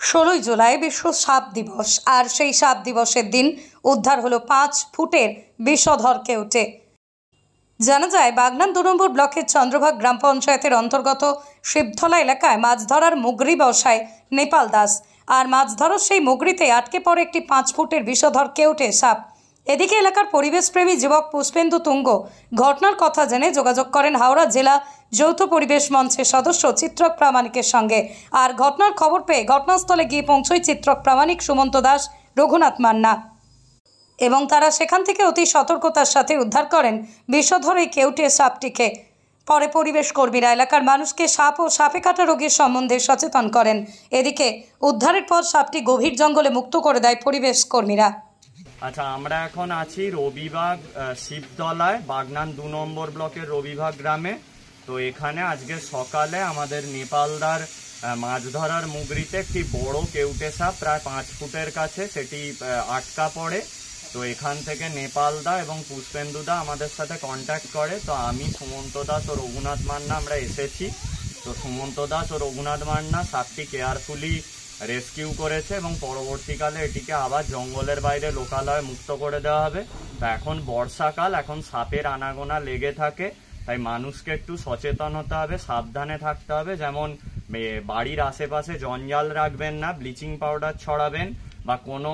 16 জুলাই বিশ্ব সাপ দিবস। আর সেই সাপ দিবসের দিন উদ্ধার হলো 5 ফুটের বিষধর কেউটে। জানা যায় বাগনান 2 নম্বর ব্লকের চন্দ্রভাগ গ্রাম পঞ্চায়েতের অন্তর্গত শিবতলা এলাকায় মাছ ধরার মুগরি বসায় নেপাল দাস। আর মাছ ধরার সেই মুগরিতে আটকে পড়ে একটি 5 ফুটের বিষধর কেউটে সাপ। এদিকে এলাকার পরিবেশপ্রেমী যুবক পুষ্পেন্দু তুঙ্গ ঘটনার কথা জেনে যোগাযোগ করেন হাওড়া জেলা যৌথ পরিবেশ মঞ্চের সদস্য চিত্রক প্রামাণিকের সঙ্গে। আর ঘটনার খবর পেয়ে ঘটনাস্থলে গিয়ে পৌঁছয় চিত্রক প্রামাণিক, সুমন্ত দাস, রঘুনাথ মান্না এবং তারা সেখান থেকে অতি সতর্কতার সাথে উদ্ধার করেন বিষধর এই কেউটে সাপটিকে। পরে পরিবেশ কর্মীরা এলাকার মানুষকে সাপ ও সাপে কাটা রোগের সম্বন্ধে সচেতন করেন। এদিকে উদ্ধারের পর সাপটি গভীর জঙ্গলে মুক্ত করে দেয় পরিবেশ কর্মীরা। আচ্ছা, আমরা এখন আছি রবিবাগ শিবতলায়, বাগনান 2 নম্বর ব্লকের রবিবাগ গ্রামে। তো এখানে আজকে সকালে আমাদের নেপালদার মাছ ধরার মুগরিতে একটি বড় কেউটে সাপ প্রায় 5 ফুটের কাছে সেটি আটকা পড়ে। তো এখান থেকে নেপালদা এবং পুষ্পেন্দুদা আমাদের সাথে কন্ট্যাক্ট করে। তো আমি, সুমন্ত দাস ও রঘুনাথ মান্না আমরা এসেছি। তো সুমন্ত দাস ও রঘুনাথ মান্না সাপটি কেয়ারফুলি রেস্কিউ করেছে এবং পরবর্তীকালে এটিকে আবার জঙ্গলের বাইরে লোকালয়ে মুক্ত করে দেওয়া হবে। তো এখন বর্ষাকাল, এখন সাপের আনাগোনা লেগে থাকে, তাই মানুষকে একটু সচেতন হতে হবে, সাবধানে থাকতে হবে। যেমন বাড়ির আশেপাশে জঞ্জাল রাখবেন না, ব্লিচিং পাউডার ছড়াবেন, বা কোনো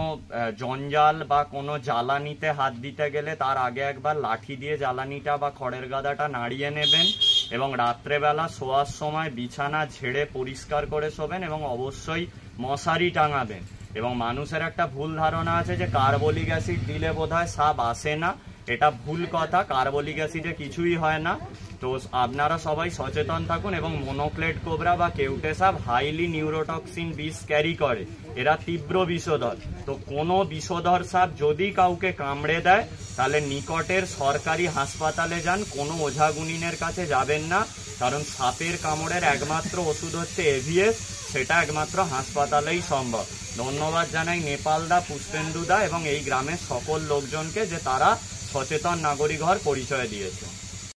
জঞ্জাল বা কোনো জ্বালানিতে হাত দিতে গেলে তার আগে একবার লাঠি দিয়ে জ্বালানিটা বা খড়ের গাদাটা নাড়িয়ে নেবেন এবং রাত্রেবেলা শোয়ার সময় বিছানা ঝেড়ে পরিষ্কার করে শোবেন এবং অবশ্যই মশারি টাঙাবেন। এবং মানুষের একটা ভুল ধারণা আছে যে কার্বলিক অ্যাসিড দিলে বোধহয় সাপ আসে না। এটা ভুল কথা, কার্বলিক অ্যাসিডে কিছুই হয় না। তো আপনারা সবাই সচেতন থাকুন। এবং মনোক্লেড কোবরা বা কেউটে সাপ হাইলি নিউরোটক্সিন বিষ ক্যারি করে, এরা তীব্র বিষধর। তো কোনো বিষধর সাপ যদি কাউকে কামড়ে দেয় তাহলে নিকটের সরকারি হাসপাতালে যান, কোনো ওঝাগুনিনের কাছে যাবেন না, কারণ সাপের কামড়ের একমাত্র ওষুধ হচ্ছে এভিএস, সেটা একমাত্র হাসপাতালেই সম্ভব। ধন্যবাদ জানাই নেপালদা, পুষ্পেন্দুদা এবং এই গ্রামের সকল লোকজনকে যে তারা সচেতন নাগরিক হওয়ার পরিচয় দিয়েছে।